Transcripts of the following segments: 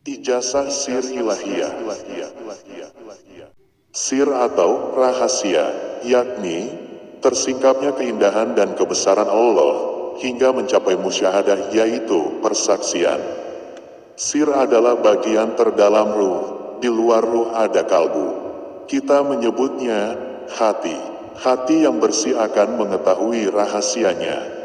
Ijazah Sir Ilahiyah. Sir atau rahasia, yakni tersingkapnya keindahan dan kebesaran Allah hingga mencapai musyahadah, yaitu persaksian. Sir adalah bagian terdalam ruh, di luar ruh ada kalbu. Kita menyebutnya hati. Hati yang bersih akan mengetahui rahasianya.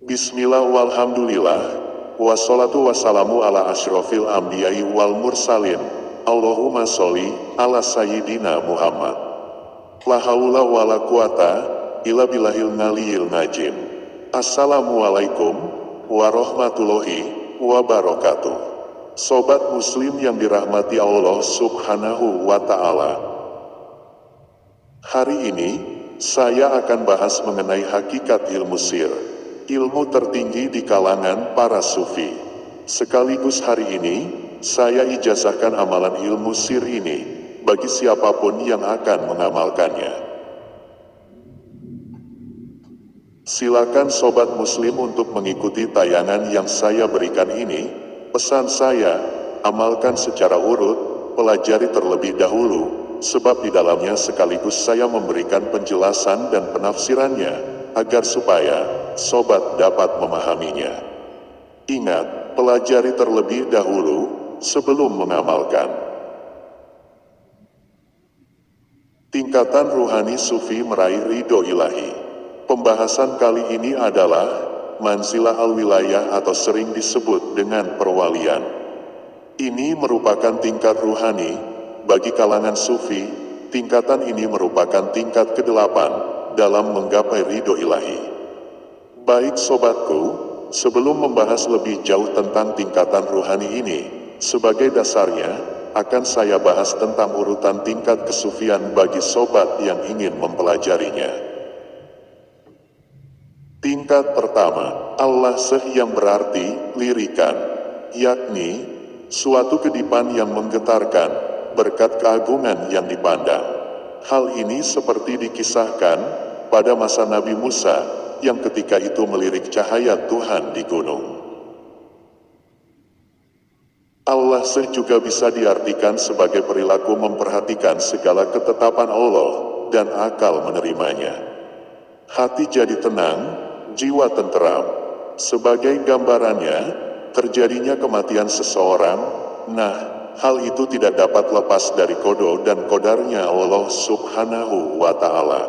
Bismillah walhamdulillah, wassalatu wassalamu ala asyrofil ambiyai wal mursalin, Allahumma sholli ala sayyidina Muhammad. La haula wa la quwata illa billahil ngaliyil najim. Assalamualaikum warahmatullahi wabarakatuh. Sobat muslim yang dirahmati Allah subhanahu wa ta'ala. Hari ini, saya akan bahas mengenai hakikat ilmu sir. Ilmu tertinggi di kalangan para sufi. Sekaligus hari ini, saya ijazahkan amalan ilmu sir ini bagi siapapun yang akan mengamalkannya. Silakan sobat muslim untuk mengikuti tayangan yang saya berikan ini. Pesan saya, amalkan secara urut, pelajari terlebih dahulu, sebab di dalamnya sekaligus saya memberikan penjelasan dan penafsirannya, agar supaya sobat dapat memahaminya. Ingat, pelajari terlebih dahulu sebelum mengamalkan. Tingkatan ruhani sufi meraih ridho ilahi. Pembahasan kali ini adalah manzilah al-wilayah atau sering disebut dengan perwalian. Ini merupakan tingkat ruhani bagi kalangan sufi. Tingkatan ini merupakan tingkat ke-8 dalam menggapai ridho ilahi. Baik sobatku, sebelum membahas lebih jauh tentang tingkatan ruhani ini, sebagai dasarnya, akan saya bahas tentang urutan tingkat kesufian bagi sobat yang ingin mempelajarinya. Tingkat pertama, Allah-seh yang berarti lirikan, yakni suatu kedipan yang menggetarkan berkat keagungan yang dipandang. Hal ini seperti dikisahkan pada masa Nabi Musa yang ketika itu melirik cahaya Tuhan di gunung. Allah-seh juga bisa diartikan sebagai perilaku memperhatikan segala ketetapan Allah dan akal menerimanya. Hati jadi tenang, jiwa tenteram. Sebagai gambarannya, terjadinya kematian seseorang, hal itu tidak dapat lepas dari kodo dan kodarnya Allah subhanahu wa ta'ala.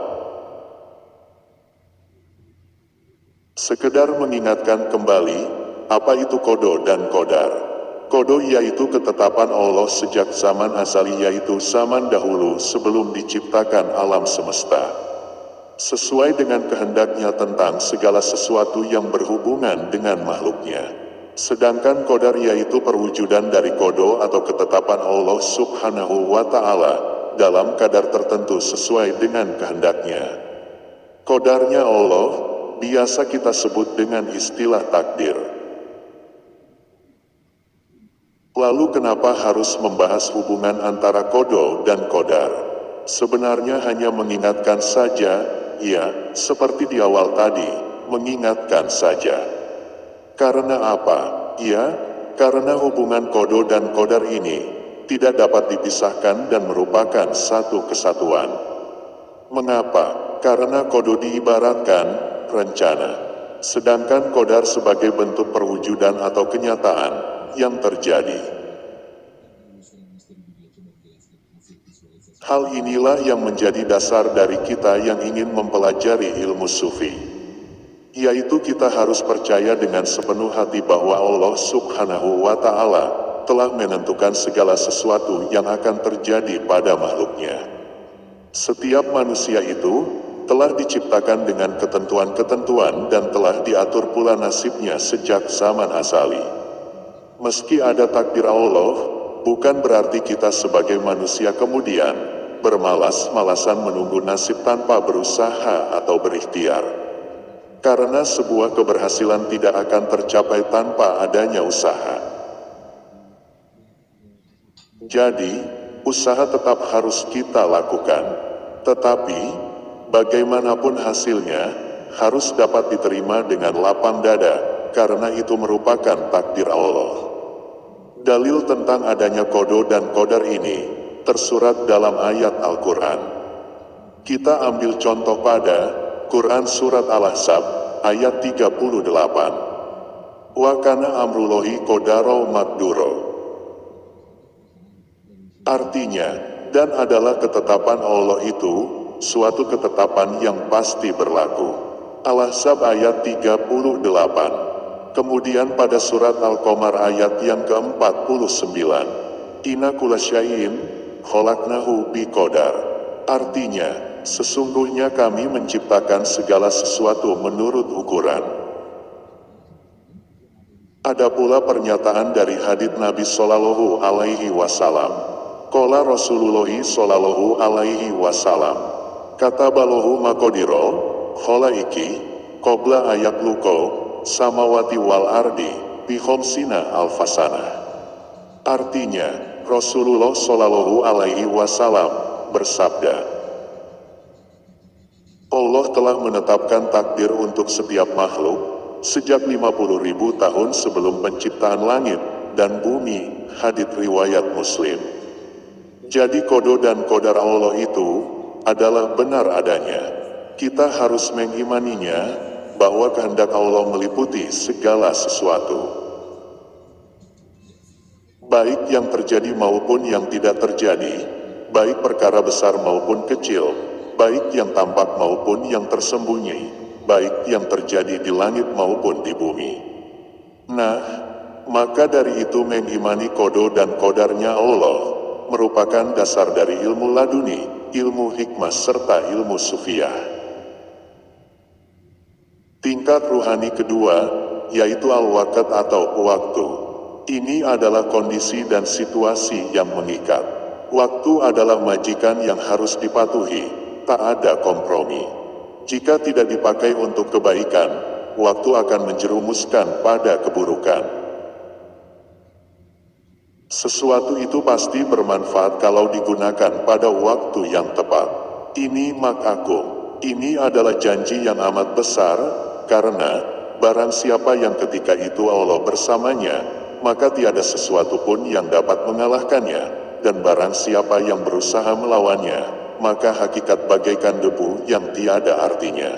Sekedar mengingatkan kembali, apa itu kodo dan kodar? Kodo yaitu ketetapan Allah sejak zaman azali, yaitu zaman dahulu sebelum diciptakan alam semesta. Sesuai dengan kehendaknya tentang segala sesuatu yang berhubungan dengan makhluknya. Sedangkan kodar yaitu perwujudan dari kodo atau ketetapan Allah subhanahu wa ta'ala dalam kadar tertentu sesuai dengan kehendaknya. Kodarnya Allah biasa kita sebut dengan istilah takdir. Lalu kenapa harus membahas hubungan antara kodo dan kodar? Sebenarnya hanya mengingatkan saja, ya, seperti di awal tadi, mengingatkan saja. Karena apa? Ya, karena hubungan kodo dan kodar ini tidak dapat dipisahkan dan merupakan satu kesatuan. Mengapa? Karena kodo diibaratkan rencana, sedangkan kodar sebagai bentuk perwujudan atau kenyataan yang terjadi. Hal inilah yang menjadi dasar dari kita yang ingin mempelajari ilmu sufi, yaitu kita harus percaya dengan sepenuh hati bahwa Allah subhanahu wa ta'ala telah menentukan segala sesuatu yang akan terjadi pada makhluknya. Setiap manusia itu telah diciptakan dengan ketentuan-ketentuan dan telah diatur pula nasibnya sejak zaman azali. Meski ada takdir Allah, bukan berarti kita sebagai manusia kemudian bermalas-malasan menunggu nasib tanpa berusaha atau berikhtiar. Karena sebuah keberhasilan tidak akan tercapai tanpa adanya usaha. Jadi, usaha tetap harus kita lakukan. Tetapi, bagaimanapun hasilnya, harus dapat diterima dengan lapang dada, karena itu merupakan takdir Allah. Dalil tentang adanya kodo dan kodar ini, tersurat dalam ayat Al-Quran. Kita ambil contoh pada Quran Surat Al-Ahzab, ayat 38. Wa kana amrullahi qadaro maqduro. Artinya, dan adalah ketetapan Allah itu, suatu ketetapan yang pasti berlaku. Al-Ahzab ayat 38. Kemudian pada surat Al-Qamar ayat yang ke-49. Inna kulla syai'in khalaqnahu biqadar. Artinya, sesungguhnya kami menciptakan segala sesuatu menurut ukuran. Ada pula pernyataan dari hadits Nabi Shallallahu Alaihi Wasallam. Qala Rasulullah Shallallahu Alaihi Wasallam. Kata balahu makodiro, kholaiki, qabla ayat luko, samawati wal ardi, bihomsina alfasana. Artinya, Rasulullah Shallallahu Alaihi Wasallam bersabda, Allah telah menetapkan takdir untuk setiap makhluk, sejak 50.000 tahun sebelum penciptaan langit dan bumi, hadits riwayat Muslim. Jadi kodo dan kodar Allah itu adalah benar adanya. Kita harus mengimaninya, bahwa kehendak Allah meliputi segala sesuatu. Baik yang terjadi maupun yang tidak terjadi, baik perkara besar maupun kecil, baik yang tampak maupun yang tersembunyi, baik yang terjadi di langit maupun di bumi. Nah, maka dari itu mengimani kodo dan kodarnya Allah, merupakan dasar dari ilmu laduni, ilmu hikmah serta ilmu sufiyah. Tingkat ruhani kedua, yaitu al-waqt atau waktu. Ini adalah kondisi dan situasi yang mengikat. Waktu adalah majikan yang harus dipatuhi, tak ada kompromi. Jika tidak dipakai untuk kebaikan, waktu akan menjerumuskan pada keburukan. Sesuatu itu pasti bermanfaat kalau digunakan pada waktu yang tepat. Ini mak agung. Ini adalah janji yang amat besar, karena barang siapa yang ketika itu Allah bersamanya, maka tiada sesuatu pun yang dapat mengalahkannya, dan barang siapa yang berusaha melawannya, maka hakikat bagaikan debu yang tiada artinya.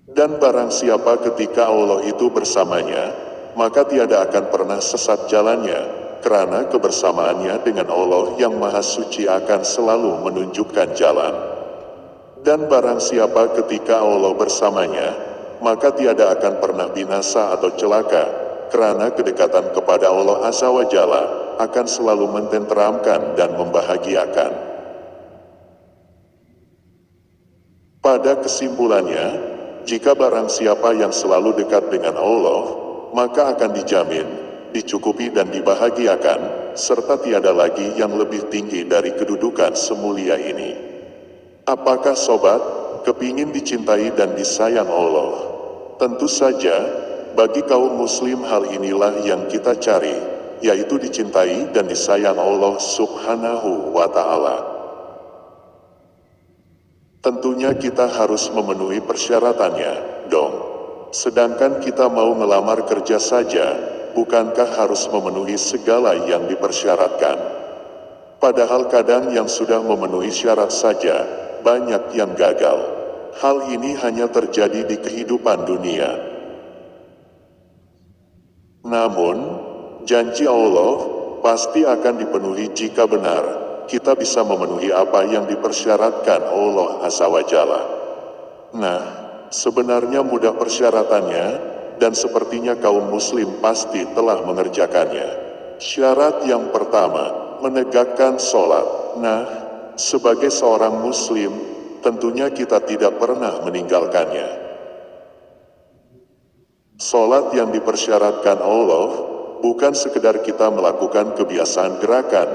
Dan barang siapa ketika Allah itu bersamanya, maka tiada akan pernah sesat jalannya, karena kebersamaannya dengan Allah yang Maha Suci akan selalu menunjukkan jalan. Dan barang siapa ketika Allah bersamanya, maka tiada akan pernah binasa atau celaka, karena kedekatan kepada Allah Azza wa Jalla akan selalu mententeramkan dan membahagiakan. Pada kesimpulannya, jika barang siapa yang selalu dekat dengan Allah, maka akan dijamin, dicukupi dan dibahagiakan, serta tiada lagi yang lebih tinggi dari kedudukan semulia ini. Apakah sobat, kepingin dicintai dan disayang Allah? Tentu saja, bagi kaum muslim hal inilah yang kita cari, yaitu dicintai dan disayang Allah Subhanahu wa Ta'ala. Tentunya kita harus memenuhi persyaratannya, dong. Sedangkan kita mau melamar kerja saja, bukankah harus memenuhi segala yang dipersyaratkan? Padahal kadang yang sudah memenuhi syarat saja, banyak yang gagal. Hal ini hanya terjadi di kehidupan dunia. Namun, janji Allah pasti akan dipenuhi jika benar kita bisa memenuhi apa yang dipersyaratkan Allah Azza wa Jalla. Nah, sebenarnya mudah persyaratannya, dan sepertinya kaum muslim pasti telah mengerjakannya. Syarat yang pertama, menegakkan sholat. Nah, sebagai seorang muslim, tentunya kita tidak pernah meninggalkannya. Sholat yang dipersyaratkan Allah, bukan sekedar kita melakukan kebiasaan gerakan,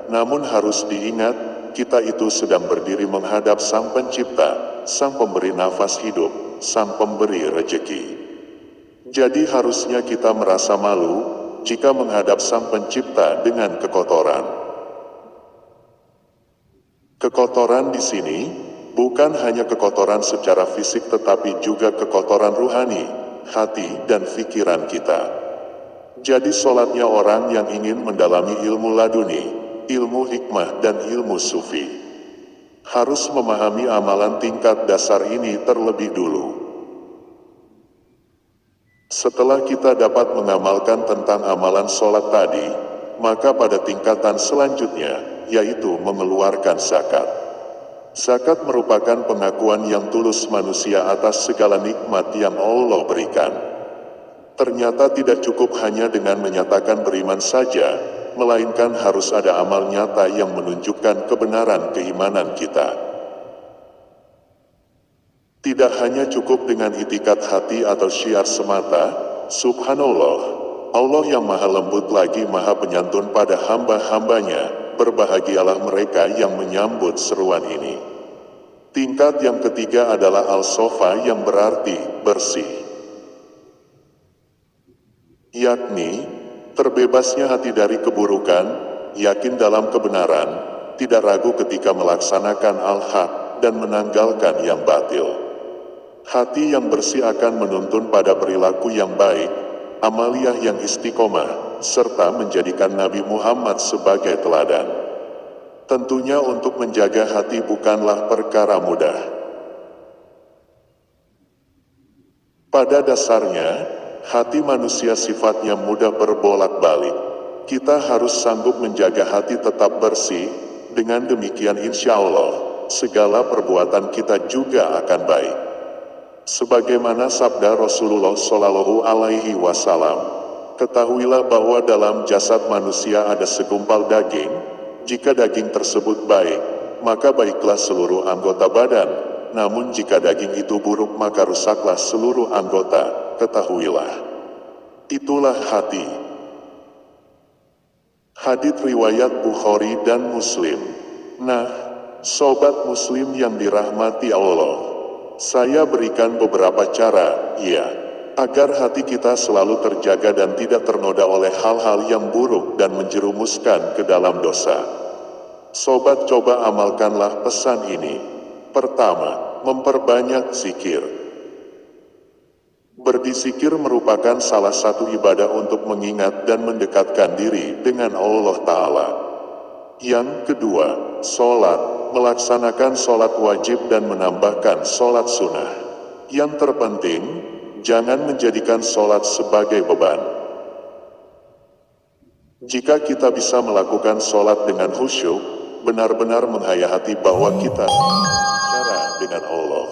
namun harus diingat, kita itu sedang berdiri menghadap Sang Pencipta, Sang Pemberi nafas hidup, Sang Pemberi rejeki. Jadi harusnya kita merasa malu, jika menghadap Sang Pencipta dengan kekotoran. Kekotoran di sini bukan hanya kekotoran secara fisik tetapi juga kekotoran rohani, hati dan pikiran kita. Jadi sholatnya orang yang ingin mendalami ilmu laduni, ilmu hikmah dan ilmu sufi, harus memahami amalan tingkat dasar ini terlebih dulu. Setelah kita dapat mengamalkan tentang amalan sholat tadi, maka pada tingkatan selanjutnya, yaitu mengeluarkan zakat. Zakat merupakan pengakuan yang tulus manusia atas segala nikmat yang Allah berikan. Ternyata tidak cukup hanya dengan menyatakan beriman saja, melainkan harus ada amal nyata yang menunjukkan kebenaran keimanan kita. Tidak hanya cukup dengan itikat hati atau syiar semata, subhanallah, Allah yang maha lembut lagi maha penyantun pada hamba-hambanya, berbahagialah mereka yang menyambut seruan ini. Tingkat yang ketiga adalah al-sofa yang berarti bersih. Yakni, terbebasnya hati dari keburukan, yakin dalam kebenaran, tidak ragu ketika melaksanakan al-haq, dan menanggalkan yang batil. Hati yang bersih akan menuntun pada perilaku yang baik, amaliyah yang istiqomah, serta menjadikan Nabi Muhammad sebagai teladan. Tentunya untuk menjaga hati bukanlah perkara mudah. Pada dasarnya, hati manusia sifatnya mudah berbolak-balik. Kita harus sanggup menjaga hati tetap bersih, dengan demikian insya Allah, segala perbuatan kita juga akan baik. Sebagaimana sabda Rasulullah Shallallahu Alaihi Wasallam, ketahuilah bahwa dalam jasad manusia ada segumpal daging. Jika daging tersebut baik, maka baiklah seluruh anggota badan. Namun jika daging itu buruk, maka rusaklah seluruh anggota. Ketahuilah, itulah hati. Hadits riwayat Bukhari dan Muslim. Nah, sobat Muslim yang dirahmati Allah, saya berikan beberapa cara, agar hati kita selalu terjaga dan tidak ternoda oleh hal-hal yang buruk dan menjerumuskan ke dalam dosa. Sobat, coba amalkanlah pesan ini. Pertama, memperbanyak zikir. Berzikir merupakan salah satu ibadah untuk mengingat dan mendekatkan diri dengan Allah Ta'ala. Yang kedua, sholat. Melaksanakan sholat wajib dan menambahkan sholat sunnah. Yang terpenting, jangan menjadikan sholat sebagai beban. Jika kita bisa melakukan sholat dengan khusyuk, benar-benar menghayati bahwa kita bicara dengan Allah.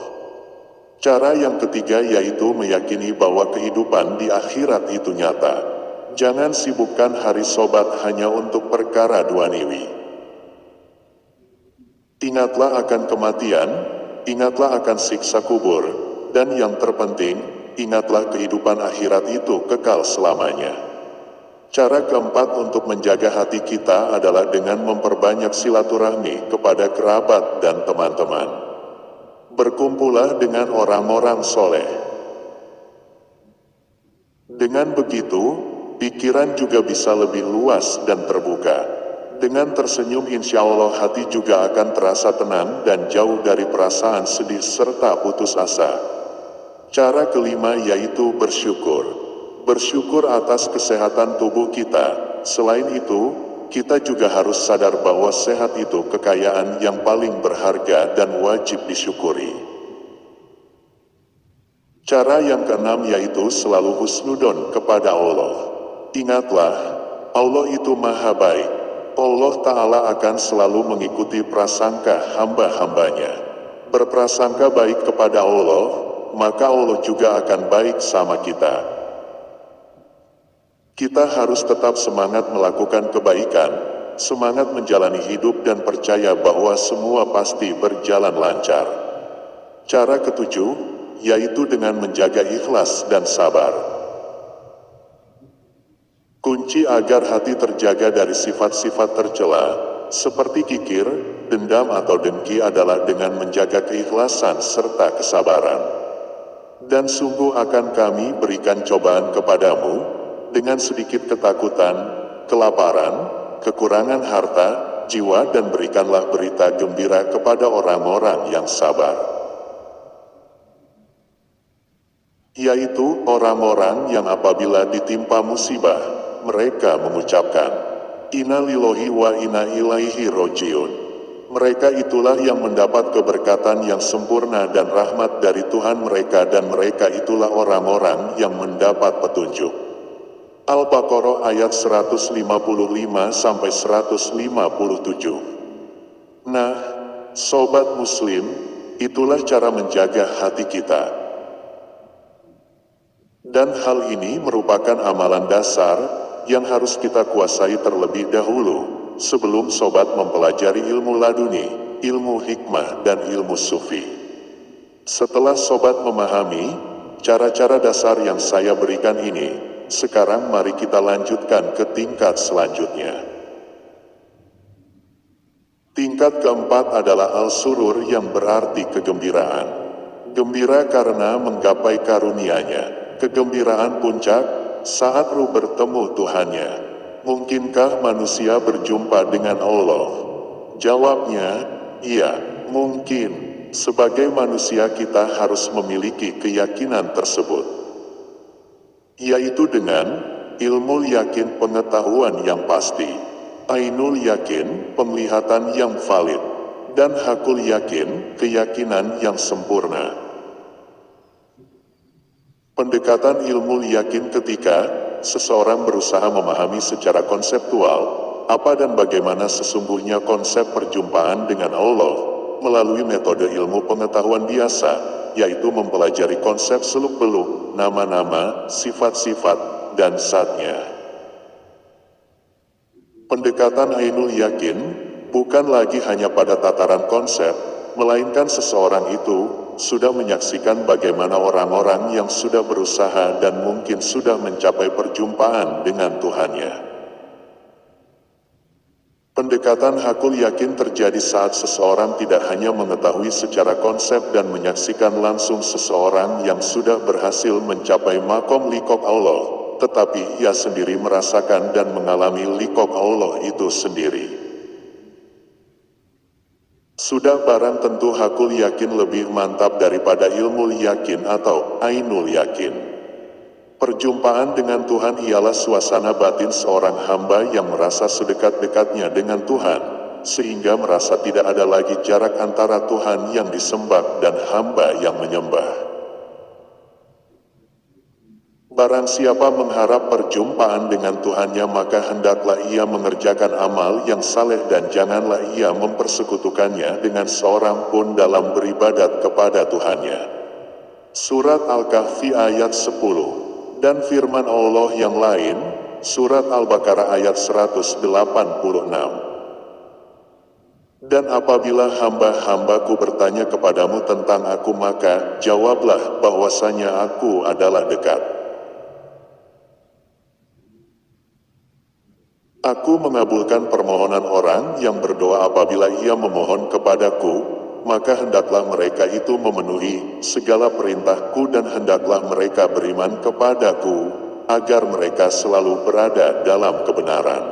Cara yang ketiga yaitu meyakini bahwa kehidupan di akhirat itu nyata. Jangan sibukkan hari sobat hanya untuk perkara duniawi. Ingatlah akan kematian, ingatlah akan siksa kubur, dan yang terpenting, ingatlah kehidupan akhirat itu kekal selamanya. Cara keempat untuk menjaga hati kita adalah dengan memperbanyak silaturahmi kepada kerabat dan teman-teman. Berkumpullah dengan orang-orang soleh. Dengan begitu, pikiran juga bisa lebih luas dan terbuka. Dengan tersenyum insya Allah hati juga akan terasa tenang dan jauh dari perasaan sedih serta putus asa. Cara kelima yaitu bersyukur. Bersyukur atas kesehatan tubuh kita. Selain itu, kita juga harus sadar bahwa sehat itu kekayaan yang paling berharga dan wajib disyukuri. Cara yang keenam yaitu selalu husnudon kepada Allah. Ingatlah, Allah itu maha baik. Allah Ta'ala akan selalu mengikuti prasangka hamba-hambanya. Berprasangka baik kepada Allah, maka Allah juga akan baik sama kita. Kita harus tetap semangat melakukan kebaikan, semangat menjalani hidup dan percaya bahwa semua pasti berjalan lancar. Cara ketujuh, yaitu dengan menjaga ikhlas dan sabar. Kunci agar hati terjaga dari sifat-sifat tercela, seperti kikir, dendam atau dengki adalah dengan menjaga keikhlasan serta kesabaran. Dan sungguh akan kami berikan cobaan kepadamu, dengan sedikit ketakutan, kelaparan, kekurangan harta, jiwa dan berikanlah berita gembira kepada orang-orang yang sabar. Yaitu orang-orang yang apabila ditimpa musibah, mereka mengucapkan, Inna lillahi wa inna ilaihi rojiun. Mereka itulah yang mendapat keberkatan yang sempurna dan rahmat dari Tuhan mereka dan mereka itulah orang-orang yang mendapat petunjuk. Al-Baqarah ayat 155-157. Nah, sobat muslim, itulah cara menjaga hati kita. Dan hal ini merupakan amalan dasar yang harus kita kuasai terlebih dahulu, sebelum sobat mempelajari ilmu laduni, ilmu hikmah dan ilmu sufi. Setelah sobat memahami cara-cara dasar yang saya berikan ini, sekarang mari kita lanjutkan ke tingkat selanjutnya. Tingkat keempat adalah al-surur yang berarti kegembiraan. Gembira karena menggapai karunia-Nya. Kegembiraan puncak saat ruh bertemu Tuhannya. Mungkinkah manusia berjumpa dengan Allah? Jawabnya, iya, mungkin. Sebagai manusia kita harus memiliki keyakinan tersebut. Yaitu dengan ilmu yakin pengetahuan yang pasti, ainul yakin penglihatan yang valid, dan hakul yakin keyakinan yang sempurna. Pendekatan ilmu yakin ketika seseorang berusaha memahami secara konseptual apa dan bagaimana sesungguhnya konsep perjumpaan dengan Allah melalui metode ilmu pengetahuan biasa, yaitu mempelajari konsep seluk-beluk, nama-nama, sifat-sifat, dan zatnya. Pendekatan ainul yakin bukan lagi hanya pada tataran konsep, melainkan seseorang itu sudah menyaksikan bagaimana orang-orang yang sudah berusaha dan mungkin sudah mencapai perjumpaan dengan Tuhannya. Pendekatan hakul yakin terjadi saat seseorang tidak hanya mengetahui secara konsep dan menyaksikan langsung seseorang yang sudah berhasil mencapai makom likok Allah, tetapi ia sendiri merasakan dan mengalami likok Allah itu sendiri. Sudah barang tentu hakul yakin lebih mantap daripada ilmu yakin atau ainul yakin. Perjumpaan dengan Tuhan ialah suasana batin seorang hamba yang merasa sedekat-dekatnya dengan Tuhan, sehingga merasa tidak ada lagi jarak antara Tuhan yang disembah dan hamba yang menyembah. Barang siapa mengharap perjumpaan dengan Tuhannya maka hendaklah ia mengerjakan amal yang saleh dan janganlah ia mempersekutukannya dengan seorang pun dalam beribadat kepada Tuhannya. Surat Al-Kahfi ayat 10 dan firman Allah yang lain, Surat Al-Baqarah ayat 186. Dan apabila hamba-hambaku bertanya kepadamu tentang aku maka jawablah bahwasanya aku adalah dekat. Aku mengabulkan permohonan orang yang berdoa apabila ia memohon kepadaku, maka hendaklah mereka itu memenuhi segala perintahku dan hendaklah mereka beriman kepadaku, agar mereka selalu berada dalam kebenaran.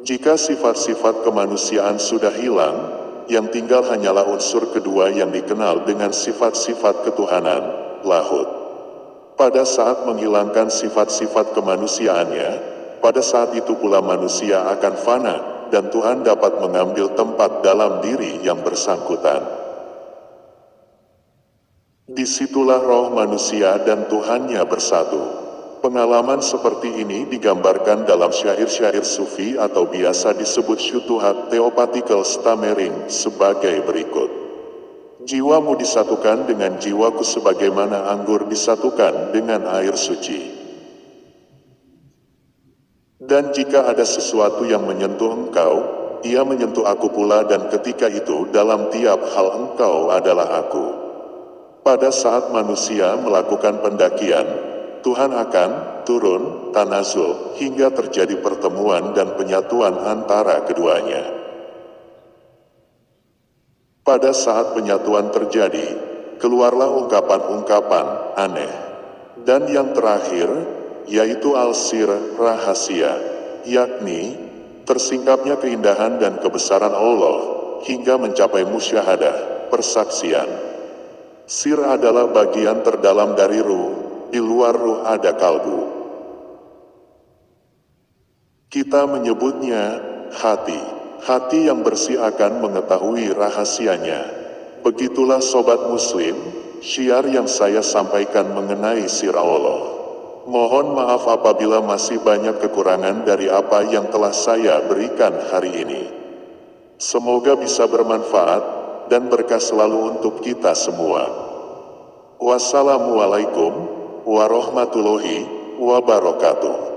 Jika sifat-sifat kemanusiaan sudah hilang, yang tinggal hanyalah unsur kedua yang dikenal dengan sifat-sifat ketuhanan, lahut. Pada saat menghilangkan sifat-sifat kemanusiaannya, pada saat itu pula manusia akan fana, dan Tuhan dapat mengambil tempat dalam diri yang bersangkutan. Disitulah roh manusia dan Tuhannya bersatu. Pengalaman seperti ini digambarkan dalam syair-syair sufi atau biasa disebut syutuhat theopatical stammering sebagai berikut. Jiwamu disatukan dengan jiwaku sebagaimana anggur disatukan dengan air suci. Dan jika ada sesuatu yang menyentuh engkau, ia menyentuh aku pula dan ketika itu dalam tiap hal engkau adalah aku. Pada saat manusia melakukan pendakian, Tuhan akan turun, tanazul, hingga terjadi pertemuan dan penyatuan antara keduanya. Pada saat penyatuan terjadi, keluarlah ungkapan-ungkapan aneh. Dan yang terakhir, yaitu al-sir, rahasia, yakni tersingkapnya keindahan dan kebesaran Allah, hingga mencapai musyahadah, persaksian. Sir adalah bagian terdalam dari ruh, di luar ruh ada kalbu. Kita menyebutnya hati. Hati yang bersih akan mengetahui rahasianya. Begitulah sobat muslim, syiar yang saya sampaikan mengenai sir Allah. Mohon maaf apabila masih banyak kekurangan dari apa yang telah saya berikan hari ini. Semoga bisa bermanfaat dan berkah selalu untuk kita semua. Wassalamualaikum warahmatullahi wabarakatuh.